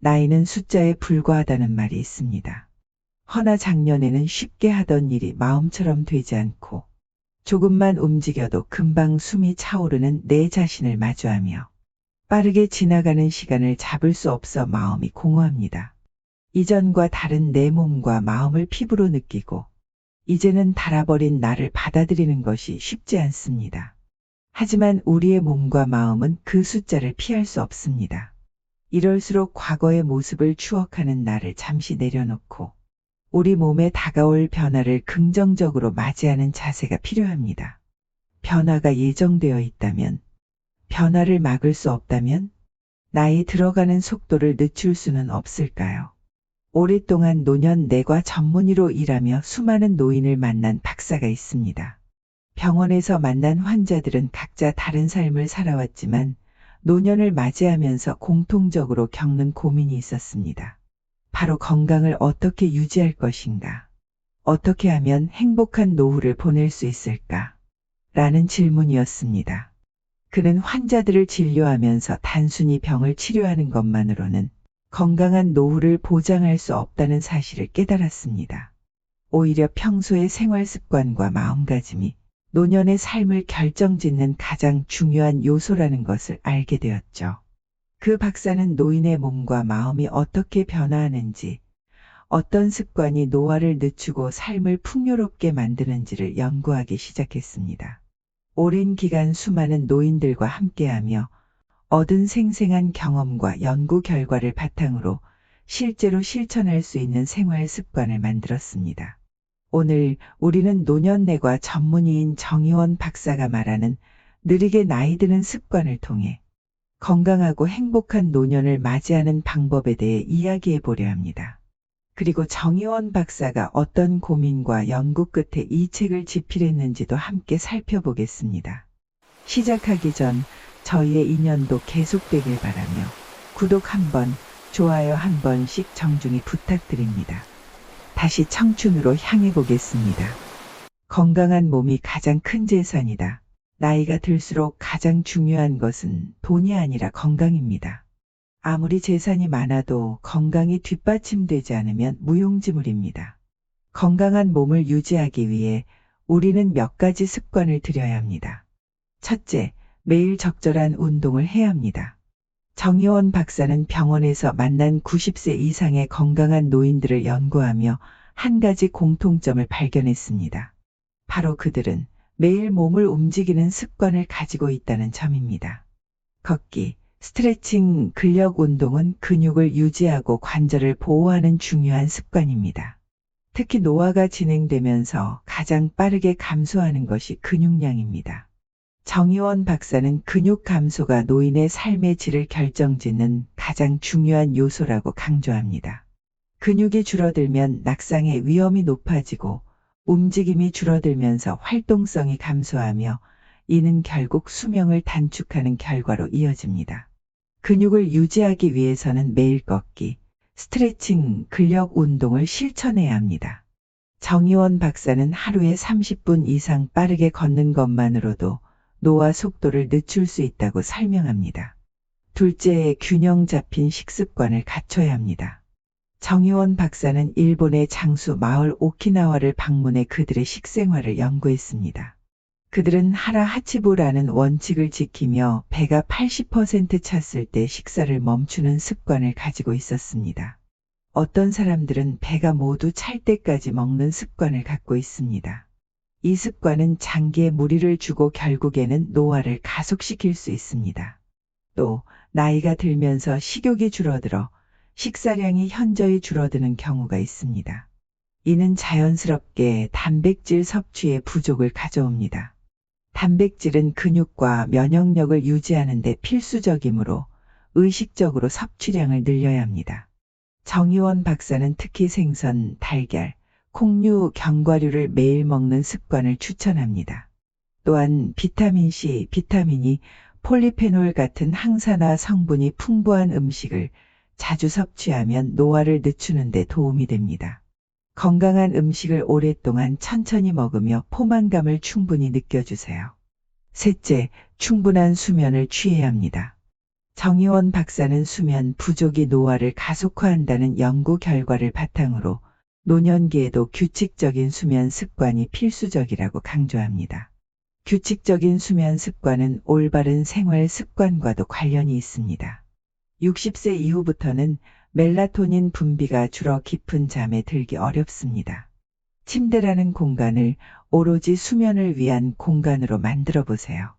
나이는 숫자에 불과하다는 말이 있습니다. 허나 작년에는 쉽게 하던 일이 마음처럼 되지 않고 조금만 움직여도 금방 숨이 차오르는 내 자신을 마주하며 빠르게 지나가는 시간을 잡을 수 없어 마음이 공허합니다. 이전과 다른 내 몸과 마음을 피부로 느끼고 이제는 닳아버린 나를 받아들이는 것이 쉽지 않습니다. 하지만 우리의 몸과 마음은 그 숫자를 피할 수 없습니다. 이럴수록 과거의 모습을 추억하는 나를 잠시 내려놓고 우리 몸에 다가올 변화를 긍정적으로 맞이하는 자세가 필요합니다. 변화가 예정되어 있다면, 변화를 막을 수 없다면, 나이 들어가는 속도를 늦출 수는 없을까요? 오랫동안 노년 내과 전문의로 일하며 수많은 노인을 만난 박사가 있습니다. 병원에서 만난 환자들은 각자 다른 삶을 살아왔지만 노년을 맞이하면서 공통적으로 겪는 고민이 있었습니다. 바로 건강을 어떻게 유지할 것인가? 어떻게 하면 행복한 노후를 보낼 수 있을까? 라는 질문이었습니다. 그는 환자들을 진료하면서 단순히 병을 치료하는 것만으로는 건강한 노후를 보장할 수 없다는 사실을 깨달았습니다. 오히려 평소의 생활 습관과 마음가짐이 노년의 삶을 결정짓는 가장 중요한 요소라는 것을 알게 되었죠. 그 박사는 노인의 몸과 마음이 어떻게 변화하는지, 어떤 습관이 노화를 늦추고 삶을 풍요롭게 만드는지를 연구하기 시작했습니다. 오랜 기간 수많은 노인들과 함께하며 얻은 생생한 경험과 연구 결과를 바탕으로 실제로 실천할 수 있는 생활 습관을 만들었습니다. 오늘 우리는 노년내과 전문의인 정의원 박사가 말하는 느리게 나이 드는 습관을 통해 건강하고 행복한 노년을 맞이하는 방법에 대해 이야기해 보려 합니다. 그리고 정의원 박사가 어떤 고민과 연구 끝에 이 책을 집필했는지도 함께 살펴보겠습니다. 시작하기 전 저희의 인연도 계속되길 바라며 구독 한 번, 좋아요 한 번씩 정중히 부탁드립니다. 다시 청춘으로 향해 보겠습니다. 건강한 몸이 가장 큰 재산이다. 나이가 들수록 가장 중요한 것은 돈이 아니라 건강입니다. 아무리 재산이 많아도 건강이 뒷받침되지 않으면 무용지물입니다. 건강한 몸을 유지하기 위해 우리는 몇 가지 습관을 들여야 합니다. 첫째, 매일 적절한 운동을 해야 합니다. 정의원 박사는 병원에서 만난 90세 이상의 건강한 노인들을 연구하며 한 가지 공통점을 발견했습니다. 바로 그들은 매일 몸을 움직이는 습관을 가지고 있다는 점입니다. 걷기, 스트레칭, 근력 운동은 근육을 유지하고 관절을 보호하는 중요한 습관입니다. 특히 노화가 진행되면서 가장 빠르게 감소하는 것이 근육량입니다. 정의원 박사는 근육 감소가 노인의 삶의 질을 결정짓는 가장 중요한 요소라고 강조합니다. 근육이 줄어들면 낙상의 위험이 높아지고 움직임이 줄어들면서 활동성이 감소하며 이는 결국 수명을 단축하는 결과로 이어집니다. 근육을 유지하기 위해서는 매일 걷기, 스트레칭, 근력 운동을 실천해야 합니다. 정의원 박사는 하루에 30분 이상 빠르게 걷는 것만으로도 노화 속도를 늦출 수 있다고 설명합니다. 둘째, 균형 잡힌 식습관을 갖춰야 합니다. 정의원 박사는 일본의 장수 마을 오키나와를 방문해 그들의 식생활을 연구했습니다. 그들은 하라 하치부라는 원칙을 지키며 배가 80% 찼을 때 식사를 멈추는 습관을 가지고 있었습니다. 어떤 사람들은 배가 모두 찰 때까지 먹는 습관을 갖고 있습니다. 이 습관은 장기에 무리를 주고 결국에는 노화를 가속시킬 수 있습니다. 또 나이가 들면서 식욕이 줄어들어 식사량이 현저히 줄어드는 경우가 있습니다. 이는 자연스럽게 단백질 섭취의 부족을 가져옵니다. 단백질은 근육과 면역력을 유지하는 데 필수적이므로 의식적으로 섭취량을 늘려야 합니다. 정의원 박사는 특히 생선, 달걀, 콩류, 견과류를 매일 먹는 습관을 추천합니다. 또한 비타민C, 비타민이, 폴리페놀 같은 항산화 성분이 풍부한 음식을 자주 섭취하면 노화를 늦추는 데 도움이 됩니다. 건강한 음식을 오랫동안 천천히 먹으며 포만감을 충분히 느껴주세요. 셋째, 충분한 수면을 취해야 합니다. 정의원 박사는 수면 부족이 노화를 가속화한다는 연구 결과를 바탕으로 노년기에도 규칙적인 수면 습관이 필수적이라고 강조합니다. 규칙적인 수면 습관은 올바른 생활 습관과도 관련이 있습니다. 60세 이후부터는 멜라토닌 분비가 줄어 깊은 잠에 들기 어렵습니다. 침대라는 공간을 오로지 수면을 위한 공간으로 만들어 보세요.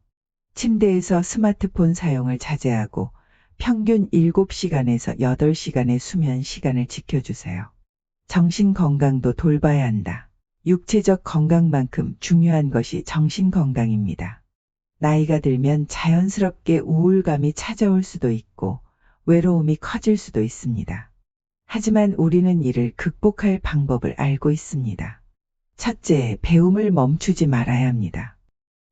침대에서 스마트폰 사용을 자제하고 평균 7시간에서 8시간의 수면 시간을 지켜주세요. 정신 건강도 돌봐야 한다. 육체적 건강만큼 중요한 것이 정신 건강입니다. 나이가 들면 자연스럽게 우울감이 찾아올 수도 있고 외로움이 커질 수도 있습니다. 하지만 우리는 이를 극복할 방법을 알고 있습니다. 첫째, 배움을 멈추지 말아야 합니다.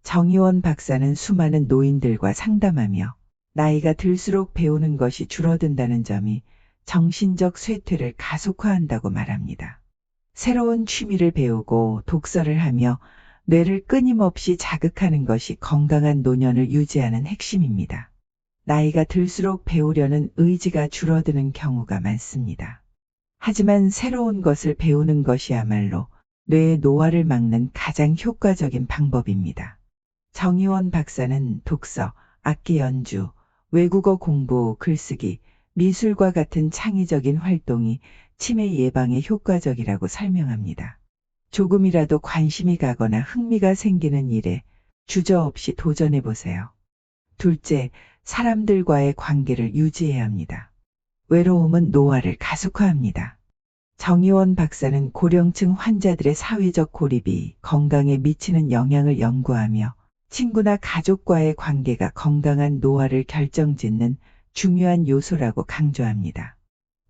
정의원 박사는 수많은 노인들과 상담하며 나이가 들수록 배우는 것이 줄어든다는 점이 정신적 쇠퇴를 가속화한다고 말합니다. 새로운 취미를 배우고 독서를 하며 뇌를 끊임없이 자극하는 것이 건강한 노년을 유지하는 핵심입니다. 나이가 들수록 배우려는 의지가 줄어드는 경우가 많습니다. 하지만 새로운 것을 배우는 것이야말로 뇌의 노화를 막는 가장 효과적인 방법입니다. 정의원 박사는 독서, 악기 연주, 외국어 공부, 글쓰기, 미술과 같은 창의적인 활동이 치매 예방에 효과적이라고 설명합니다. 조금이라도 관심이 가거나 흥미가 생기는 일에 주저없이 도전해 보세요. 둘째, 사람들과의 관계를 유지해야 합니다. 외로움은 노화를 가속화합니다. 정의원 박사는 고령층 환자들의 사회적 고립이 건강에 미치는 영향을 연구하며 친구나 가족과의 관계가 건강한 노화를 결정짓는 중요한 요소라고 강조합니다.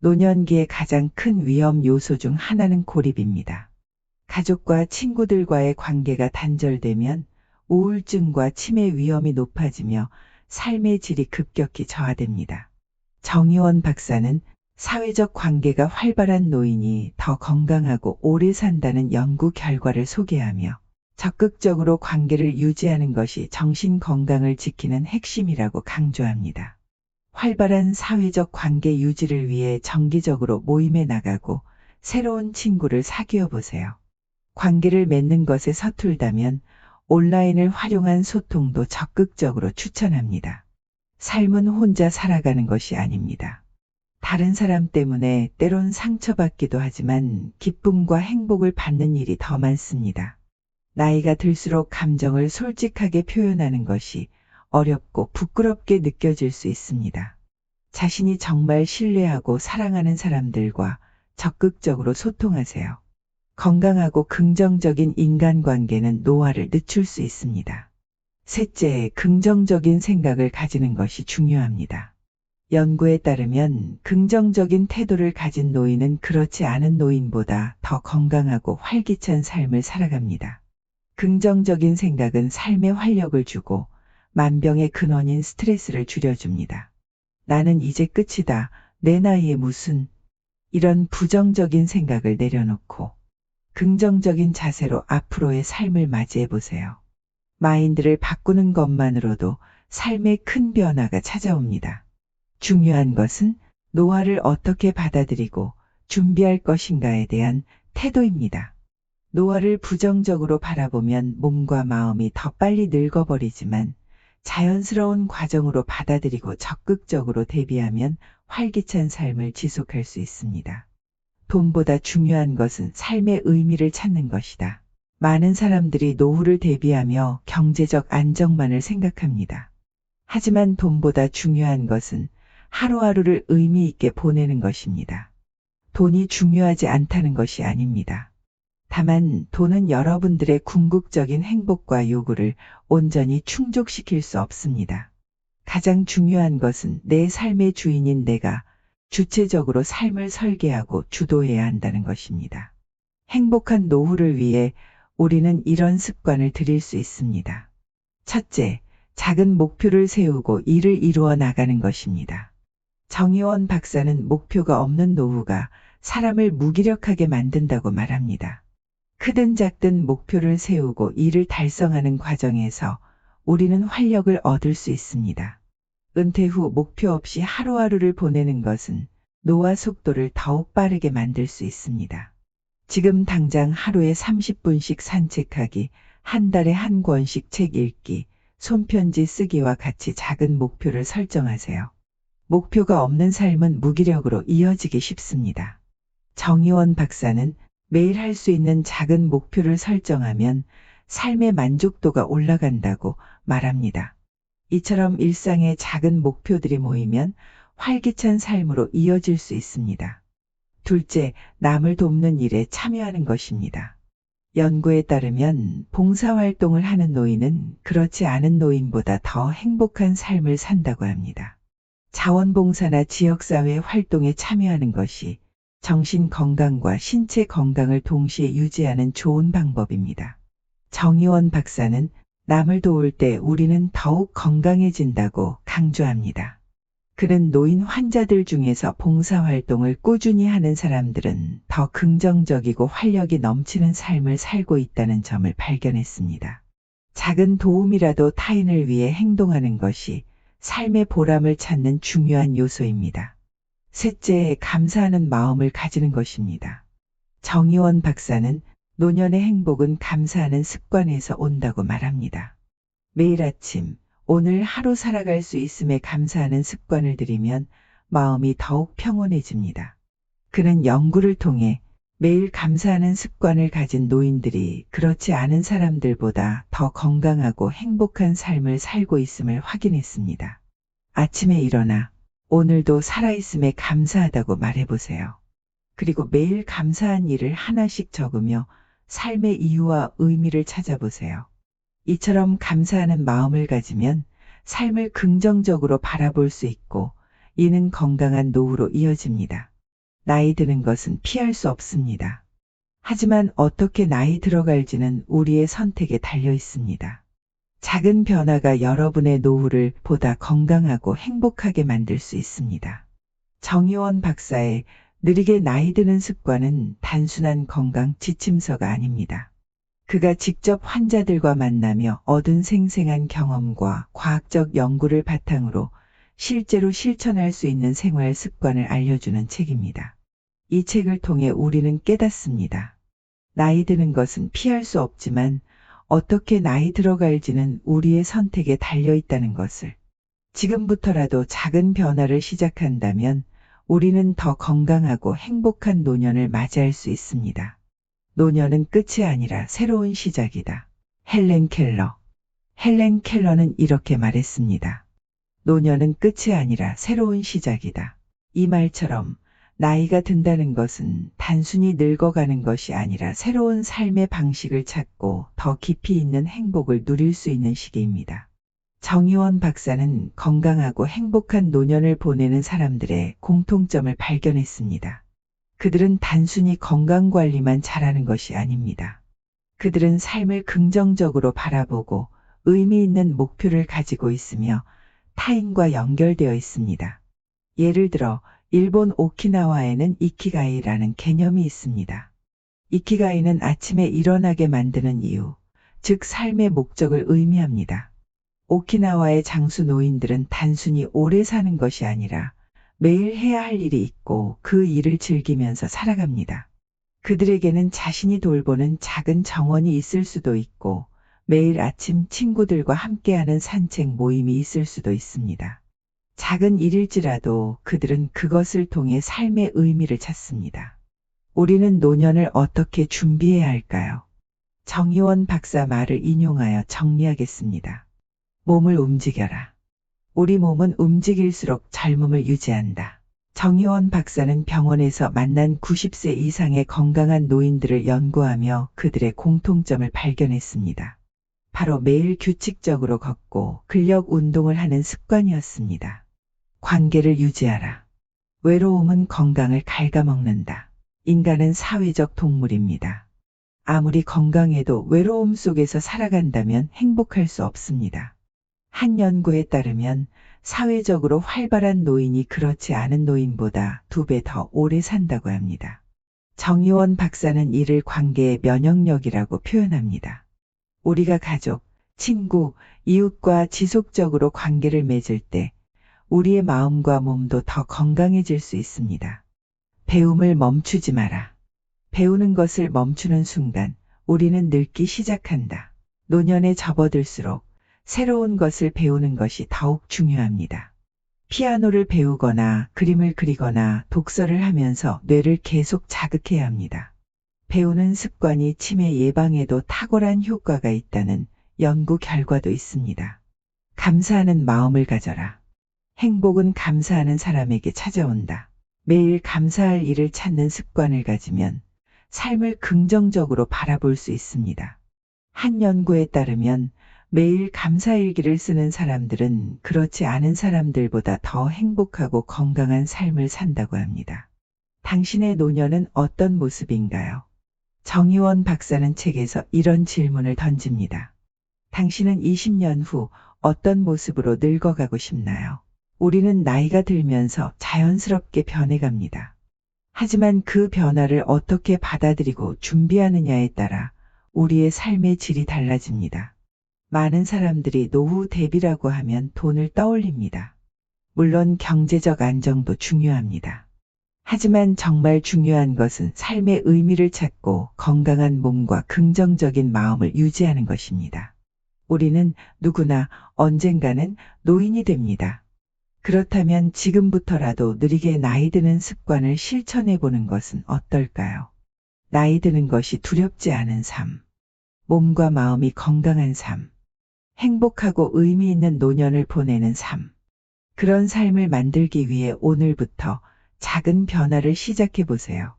노년기의 가장 큰 위험 요소 중 하나는 고립입니다. 가족과 친구들과의 관계가 단절되면 우울증과 치매 위험이 높아지며 삶의 질이 급격히 저하됩니다. 정의원 박사는 사회적 관계가 활발한 노인이 더 건강하고 오래 산다는 연구 결과를 소개하며 적극적으로 관계를 유지하는 것이 정신 건강을 지키는 핵심이라고 강조합니다. 활발한 사회적 관계 유지를 위해 정기적으로 모임에 나가고 새로운 친구를 사귀어 보세요. 관계를 맺는 것에 서툴다면 온라인을 활용한 소통도 적극적으로 추천합니다. 삶은 혼자 살아가는 것이 아닙니다. 다른 사람 때문에 때론 상처받기도 하지만 기쁨과 행복을 받는 일이 더 많습니다. 나이가 들수록 감정을 솔직하게 표현하는 것이 어렵고 부끄럽게 느껴질 수 있습니다. 자신이 정말 신뢰하고 사랑하는 사람들과 적극적으로 소통하세요. 건강하고 긍정적인 인간관계는 노화를 늦출 수 있습니다. 셋째, 긍정적인 생각을 가지는 것이 중요합니다. 연구에 따르면 긍정적인 태도를 가진 노인은 그렇지 않은 노인보다 더 건강하고 활기찬 삶을 살아갑니다. 긍정적인 생각은 삶에 활력을 주고 만병의 근원인 스트레스를 줄여줍니다. 나는 이제 끝이다. 내 나이에 무슨 이런 부정적인 생각을 내려놓고 긍정적인 자세로 앞으로의 삶을 맞이해 보세요. 마인드를 바꾸는 것만으로도 삶에 큰 변화가 찾아옵니다. 중요한 것은 노화를 어떻게 받아들이고 준비할 것인가에 대한 태도입니다. 노화를 부정적으로 바라보면 몸과 마음이 더 빨리 늙어버리지만 자연스러운 과정으로 받아들이고 적극적으로 대비하면 활기찬 삶을 지속할 수 있습니다. 돈보다 중요한 것은 삶의 의미를 찾는 것이다. 많은 사람들이 노후를 대비하며 경제적 안정만을 생각합니다. 하지만 돈보다 중요한 것은 하루하루를 의미 있게 보내는 것입니다. 돈이 중요하지 않다는 것이 아닙니다. 다만 돈은 여러분들의 궁극적인 행복과 요구를 온전히 충족시킬 수 없습니다. 가장 중요한 것은 내 삶의 주인인 내가 주체적으로 삶을 설계하고 주도해야 한다는 것입니다. 행복한 노후를 위해 우리는 이런 습관을 들일 수 있습니다. 첫째, 작은 목표를 세우고 이를 이루어 나가는 것입니다. 정의원 박사는 목표가 없는 노후가 사람을 무기력하게 만든다고 말합니다. 크든 작든 목표를 세우고 이를 달성하는 과정에서 우리는 활력을 얻을 수 있습니다. 은퇴 후 목표 없이 하루하루를 보내는 것은 노화 속도를 더욱 빠르게 만들 수 있습니다. 지금 당장 하루에 30분씩 산책하기, 한 달에 한 권씩 책 읽기, 손편지 쓰기와 같이 작은 목표를 설정하세요. 목표가 없는 삶은 무기력으로 이어지기 쉽습니다. 정의원 박사는 매일 할 수 있는 작은 목표를 설정하면 삶의 만족도가 올라간다고 말합니다. 이처럼 일상의 작은 목표들이 모이면 활기찬 삶으로 이어질 수 있습니다. 둘째, 남을 돕는 일에 참여하는 것입니다. 연구에 따르면 봉사활동을 하는 노인은 그렇지 않은 노인보다 더 행복한 삶을 산다고 합니다. 자원봉사나 지역사회 활동에 참여하는 것이 정신 건강과 신체 건강을 동시에 유지하는 좋은 방법입니다. 정의원 박사는 남을 도울 때 우리는 더욱 건강해진다고 강조합니다. 그는 노인 환자들 중에서 봉사활동을 꾸준히 하는 사람들은 더 긍정적이고 활력이 넘치는 삶을 살고 있다는 점을 발견했습니다. 작은 도움이라도 타인을 위해 행동하는 것이 삶의 보람을 찾는 중요한 요소입니다. 셋째, 감사하는 마음을 가지는 것입니다. 정의원 박사는 노년의 행복은 감사하는 습관에서 온다고 말합니다. 매일 아침, 오늘 하루 살아갈 수 있음에 감사하는 습관을 들이면 마음이 더욱 평온해집니다. 그는 연구를 통해 매일 감사하는 습관을 가진 노인들이 그렇지 않은 사람들보다 더 건강하고 행복한 삶을 살고 있음을 확인했습니다. 아침에 일어나 오늘도 살아있음에 감사하다고 말해보세요. 그리고 매일 감사한 일을 하나씩 적으며 삶의 이유와 의미를 찾아보세요. 이처럼 감사하는 마음을 가지면 삶을 긍정적으로 바라볼 수 있고 이는 건강한 노후로 이어집니다. 나이 드는 것은 피할 수 없습니다. 하지만 어떻게 나이 들어갈지는 우리의 선택에 달려 있습니다. 작은 변화가 여러분의 노후를 보다 건강하고 행복하게 만들 수 있습니다. 정의원 박사의 느리게 나이 드는 습관은 단순한 건강 지침서가 아닙니다. 그가 직접 환자들과 만나며 얻은 생생한 경험과 과학적 연구를 바탕으로 실제로 실천할 수 있는 생활 습관을 알려주는 책입니다. 이 책을 통해 우리는 깨닫습니다. 나이 드는 것은 피할 수 없지만 어떻게 나이 들어갈지는 우리의 선택에 달려 있다는 것을. 지금부터라도 작은 변화를 시작한다면 우리는 더 건강하고 행복한 노년을 맞이할 수 있습니다. 노년은 끝이 아니라 새로운 시작이다. 헬렌 켈러. 헬렌 켈러는 이렇게 말했습니다. 노년은 끝이 아니라 새로운 시작이다. 이 말처럼 나이가 든다는 것은 단순히 늙어가는 것이 아니라 새로운 삶의 방식을 찾고 더 깊이 있는 행복을 누릴 수 있는 시기입니다. 정의원 박사는 건강하고 행복한 노년을 보내는 사람들의 공통점을 발견했습니다. 그들은 단순히 건강관리만 잘하는 것이 아닙니다. 그들은 삶을 긍정적으로 바라보고 의미 있는 목표를 가지고 있으며 타인과 연결되어 있습니다. 예를 들어 일본 오키나와에는 이키가이라는 개념이 있습니다. 이키가이는 아침에 일어나게 만드는 이유, 즉 삶의 목적을 의미합니다. 오키나와의 장수 노인들은 단순히 오래 사는 것이 아니라 매일 해야 할 일이 있고 그 일을 즐기면서 살아갑니다. 그들에게는 자신이 돌보는 작은 정원이 있을 수도 있고 매일 아침 친구들과 함께하는 산책 모임이 있을 수도 있습니다. 작은 일일지라도 그들은 그것을 통해 삶의 의미를 찾습니다. 우리는 노년을 어떻게 준비해야 할까요? 정의원 박사 말을 인용하여 정리하겠습니다. 몸을 움직여라. 우리 몸은 움직일수록 젊음을 유지한다. 정의원 박사는 병원에서 만난 90세 이상의 건강한 노인들을 연구하며 그들의 공통점을 발견했습니다. 바로 매일 규칙적으로 걷고 근력 운동을 하는 습관이었습니다. 관계를 유지하라. 외로움은 건강을 갉아먹는다. 인간은 사회적 동물입니다. 아무리 건강해도 외로움 속에서 살아간다면 행복할 수 없습니다. 한 연구에 따르면 사회적으로 활발한 노인이 그렇지 않은 노인보다 2배 더 오래 산다고 합니다. 정의원 박사는 이를 관계의 면역력이라고 표현합니다. 우리가 가족, 친구, 이웃과 지속적으로 관계를 맺을 때 우리의 마음과 몸도 더 건강해질 수 있습니다. 배움을 멈추지 마라. 배우는 것을 멈추는 순간 우리는 늙기 시작한다. 노년에 접어들수록 새로운 것을 배우는 것이 더욱 중요합니다. 피아노를 배우거나 그림을 그리거나 독서를 하면서 뇌를 계속 자극해야 합니다. 배우는 습관이 치매 예방에도 탁월한 효과가 있다는 연구 결과도 있습니다. 감사하는 마음을 가져라. 행복은 감사하는 사람에게 찾아온다. 매일 감사할 일을 찾는 습관을 가지면 삶을 긍정적으로 바라볼 수 있습니다. 한 연구에 따르면 매일 감사일기를 쓰는 사람들은 그렇지 않은 사람들보다 더 행복하고 건강한 삶을 산다고 합니다. 당신의 노년은 어떤 모습인가요? 정의원 박사는 책에서 이런 질문을 던집니다. 당신은 20년 후 어떤 모습으로 늙어가고 싶나요? 우리는 나이가 들면서 자연스럽게 변해갑니다. 하지만 그 변화를 어떻게 받아들이고 준비하느냐에 따라 우리의 삶의 질이 달라집니다. 많은 사람들이 노후 대비라고 하면 돈을 떠올립니다. 물론 경제적 안정도 중요합니다. 하지만 정말 중요한 것은 삶의 의미를 찾고 건강한 몸과 긍정적인 마음을 유지하는 것입니다. 우리는 누구나 언젠가는 노인이 됩니다. 그렇다면 지금부터라도 느리게 나이 드는 습관을 실천해 보는 것은 어떨까요? 나이 드는 것이 두렵지 않은 삶, 몸과 마음이 건강한 삶, 행복하고 의미 있는 노년을 보내는 삶. 그런 삶을 만들기 위해 오늘부터 작은 변화를 시작해 보세요.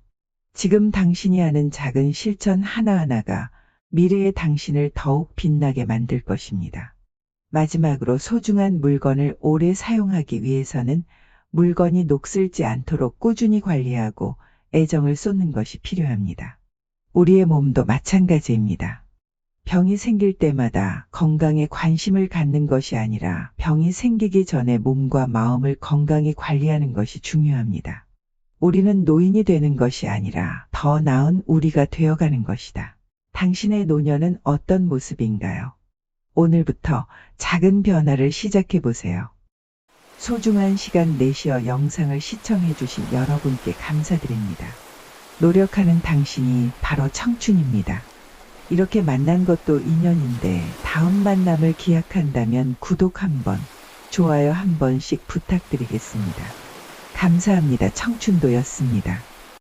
지금 당신이 하는 작은 실천 하나하나가 미래의 당신을 더욱 빛나게 만들 것입니다. 마지막으로 소중한 물건을 오래 사용하기 위해서는 물건이 녹슬지 않도록 꾸준히 관리하고 애정을 쏟는 것이 필요합니다. 우리의 몸도 마찬가지입니다. 병이 생길 때마다 건강에 관심을 갖는 것이 아니라 병이 생기기 전에 몸과 마음을 건강히 관리하는 것이 중요합니다. 우리는 노인이 되는 것이 아니라 더 나은 우리가 되어가는 것이다. 당신의 노년은 어떤 모습인가요? 오늘부터 작은 변화를 시작해 보세요. 소중한 시간 내시어 영상을 시청해 주신 여러분께 감사드립니다. 노력하는 당신이 바로 청춘입니다. 이렇게 만난 것도 인연인데 다음 만남을 기약한다면 구독 한번, 좋아요 한 번씩 부탁드리겠습니다. 감사합니다. 청춘도였습니다.